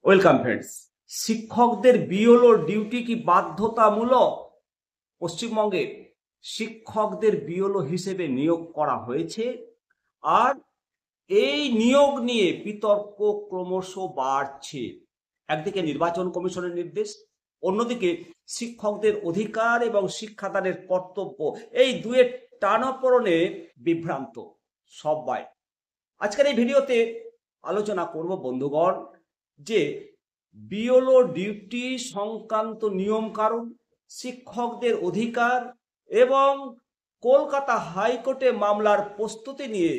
Welcome friends. শিক্ষকদের BLO duty কি বাধ্যতামূলক? পশ্চিমবঙ্গে শিক্ষকদের বিএলও হিসেবে নিয়োগ করা হয়েছে, আর এই নিয়োগ নিয়ে বিতর্ক ক্রমশ বাড়ছে। একদিকে নির্বাচন কমিশনের নির্দেশ, অন্যদিকে শিক্ষকদের অধিকার এবং শিক্ষাদানের কর্তব্য, এই দুয়ের টানাপোড়েনে বিভ্রান্ত সবাই। আজকের এই ভিডিওতে আলোচনা করব বন্ধুগণ যে বিএলও ডিউটি সংক্রান্ত নিয়ম কানুন, শিক্ষকদের অধিকার এবং কলকাতা হাইকোর্টে মামলার প্রস্তুতি নিয়ে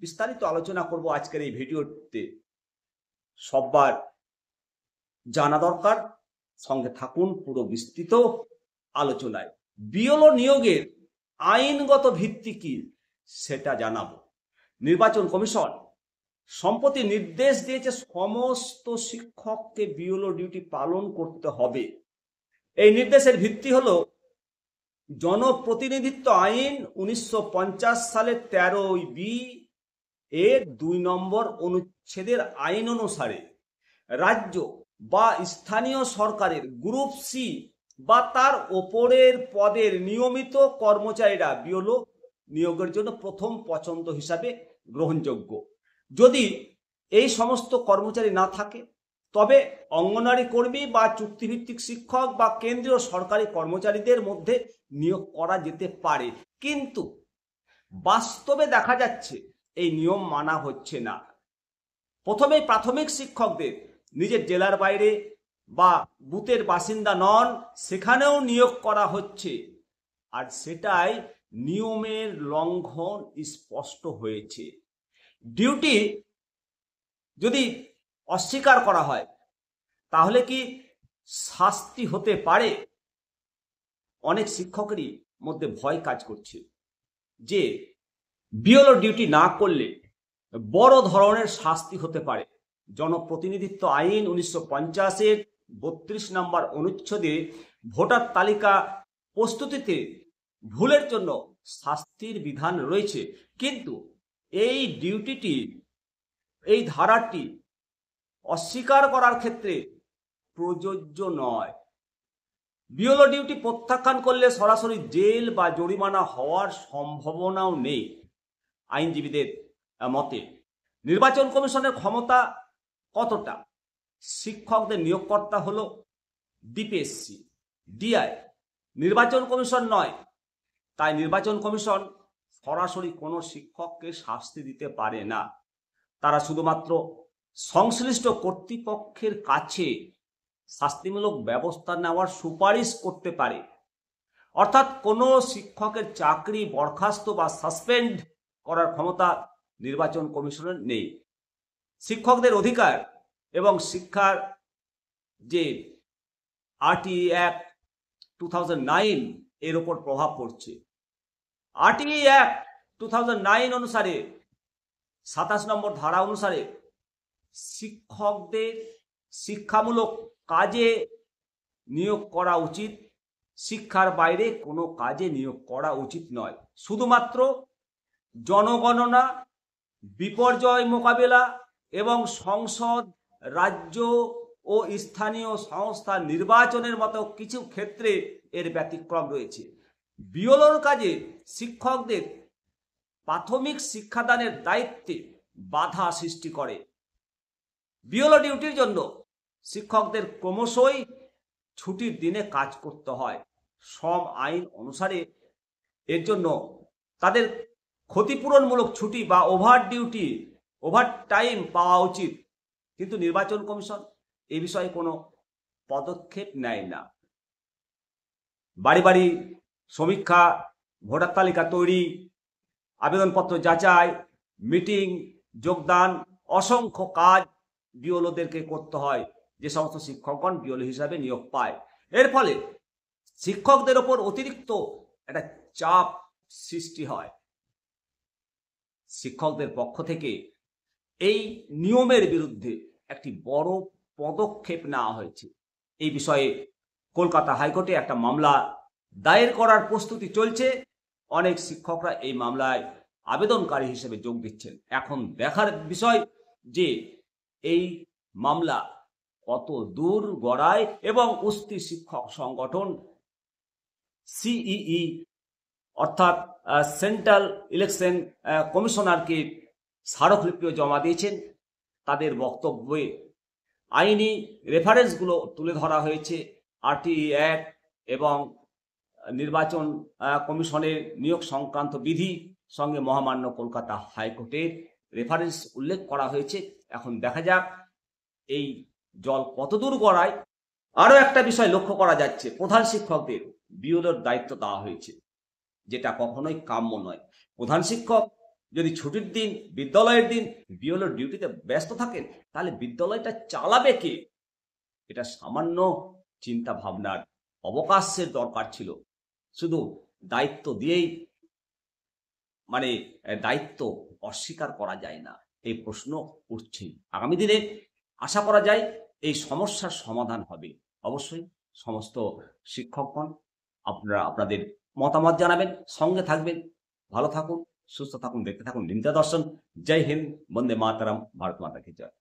বিস্তারিত আলোচনা করব আজকের এই ভিডিওতে। সবার জানা দরকার, সঙ্গে থাকুন পুরো বিস্তৃত আলোচনায়। বিএলও নিয়োগের আইনগত ভিত্তি কি সেটা জানাবো। নির্বাচন কমিশন সম্প্রতি নির্দেশ দিয়েছে সমস্ত শিক্ষককে বিএলও ডিউটি পালন করতে হবে। এই নির্দেশের ভিত্তি হলো জনপ্রতিনিধিত্ব আইন 1950 সালের 13B এর 2 নম্বর অনুচ্ছেদের আইন অনুসারে রাজ্য বা স্থানীয় সরকারের গ্রুপ সি বা তার ওপরের পদের নিয়মিত কর্মচারীরা বিএলও নিয়োগের জন্য প্রথম পছন্দ হিসাবে গ্রহণযোগ্য। যদি এই সমস্ত কর্মচারী না থাকে তবে অঙ্গনওয়াড়ি কর্মী বা চুক্তিভিত্তিক শিক্ষক বা কেন্দ্রীয় সরকারি কর্মচারীদের মধ্যে নিয়োগ করা যেতে পারে। কিন্তু বাস্তবে দেখা যাচ্ছে এই নিয়ম মানা হচ্ছে না। প্রথমে প্রাথমিক শিক্ষকদের নিজের জেলার বাইরে বা বুথের বাসিন্দা নন সেখানেও নিয়োগ করা হচ্ছে, আর সেটাই নিয়মের লঙ্ঘন স্পষ্ট হয়েছে। ডিউটি যদি অস্বীকার করা হয় তাহলে কি শাস্তি হতে পারে? অনেক শিক্ষকেরই মধ্যে ভয় কাজ করছে যে বিএলও ডিউটি না করলে বড় ধরনের শাস্তি হতে পারে। জনপ্রতিনিধিত্ব আইন 1950-এর 32 নম্বর অনুচ্ছেদে ভোটার তালিকা প্রস্তুতিতে ভুলের জন্য শাস্তির বিধান রয়েছে, কিন্তু এই ডিউটিটি, এই ধারাটি অস্বীকার করার ক্ষেত্রে প্রযোজ্য নয়। বিএলও ডিউটি প্রত্যাখ্যান করলে সরাসরি জেল বা জরিমানা হওয়ার সম্ভাবনাও নেই। আইনজীবীদের মতে নির্বাচন কমিশনের ক্ষমতা কতটা? শিক্ষকদের নিয়োগকর্তা হলো ডিপিএসসি, ডিআই, নির্বাচন কমিশন নয়। তাই নির্বাচন কমিশন সরাসরি কোনো শিক্ষককে শাস্তি দিতে পারে না। তারা শুধুমাত্র সংশ্লিষ্ট কর্তৃপক্ষের কাছে শাস্তিমূলক ব্যবস্থা নেওয়ার সুপারিশ করতে পারে। অর্থাৎ কোনো শিক্ষকের চাকরি বরখাস্ত বা সাসপেন্ড করার ক্ষমতা নির্বাচন কমিশনের নেই। শিক্ষকদের অধিকার এবং শিক্ষার যে আরটিই অ্যাক্ট 2009 এর ওপর প্রভাব পড়ছে। আরটিই অ্যাক্ট 2009 অনুসারে 27 নম্বর ধারা অনুসারে শিক্ষকদের শিক্ষামূলক কাজে নিয়োগ করা উচিত, শিক্ষার বাইরে কোনো কাজে নিয়োগ করা উচিত নয়। শুধুমাত্র জনগণনা, বিপর্যয় মোকাবেলা এবং সংসদ, রাজ্য ও স্থানীয় সংস্থা নির্বাচনের মতো কিছু ক্ষেত্রে এর ব্যতিক্রম রয়েছে। বিএলওর কাজে শিক্ষকদের প্রাথমিক শিক্ষাদানের দায়িত্বে বাধা সৃষ্টি করে। বিএলও ডিউটির জন্য শিক্ষকদের ক্রমশই ছুটির দিনে কাজ করতে হয়। শ্রম আইন অনুসারে এর জন্য তাদের ক্ষতিপূরণমূলক ছুটি বা ওভার টাইম পাওয়া উচিত, কিন্তু নির্বাচন কমিশন এ বিষয়ে কোনো পদক্ষেপ নেয় না। বাড়ি বাড়ি সমীক্ষা, ভোটার তালিকা তৈরি, আবেদনপত্র যাচাই, মিটিং, যোগদান, অসংখ্য কাজ বিএলওদেরকে করতে হয়, যে সমস্ত শিক্ষকগণ বিএলও হিসাবে নিয়োগ পায়। এর ফলে শিক্ষকদের ওপর অতিরিক্ত একটা চাপ সৃষ্টি হয়। শিক্ষকদের পক্ষ থেকে এই নিয়মের বিরুদ্ধে একটি বড় পদক্ষেপ নেওয়া হয়েছে। এই বিষয়ে কলকাতা হাইকোর্টে একটা মামলা দায়ের করার প্রস্তুতি চলছে। অনেক শিক্ষকরা এই মামলায় আবেদনকারী হিসেবে যোগ দিচ্ছেন। এখন দেখার বিষয় যে এই মামলা কত দূর গড়ায় এবং উস্তি শিক্ষক সংগঠন সিইই অর্থাৎ সেন্ট্রাল ইলেকশন কমিশনারকে স্মারকলিপিও জমা দিয়েছেন। তাদের বক্তব্যে আইনি রেফারেন্সগুলো তুলে ধরা হয়েছে। আরটিই অ্যাক্ট এবং নির্বাচন কমিশনের নিয়োগ সংক্রান্ত বিধি সঙ্গে মহামান্য কলকাতা হাইকোর্টের রেফারেন্স উল্লেখ করা হয়েছে। এখন দেখা যাক এই জল কতদূর গড়ায়। আরও একটা বিষয় লক্ষ্য করা যাচ্ছে, প্রধান শিক্ষকদের বিএলওর দায়িত্ব দেওয়া হয়েছে, যেটা কখনোই কাম্য নয়। প্রধান শিক্ষক যদি ছুটির দিন, বিদ্যালয়ের দিন বিএলওর ডিউটিতে ব্যস্ত থাকেন, তাহলে বিদ্যালয়টা চালাবে কে? এটা সামান্য চিন্তা ভাবনার অবকাশের দরকার ছিল। শুধু দায়িত্ব দিয়েই দায়িত্ব অস্বীকার করা যায় না, এই প্রশ্ন উঠছে। আগামী দিনে আশা করা যায় এই সমস্যার সমাধান হবে। অবশ্যই সমস্ত শিক্ষকগণ আপনারা আপনাদের মতামত জানাবেন, সঙ্গে থাকবেন। ভালো থাকুন, সুস্থ থাকুন, দেখতে থাকুন নিন্দা দর্শন। জয় হিন্দ, বন্দে মাতরম, ভারত মাতা কি জয়।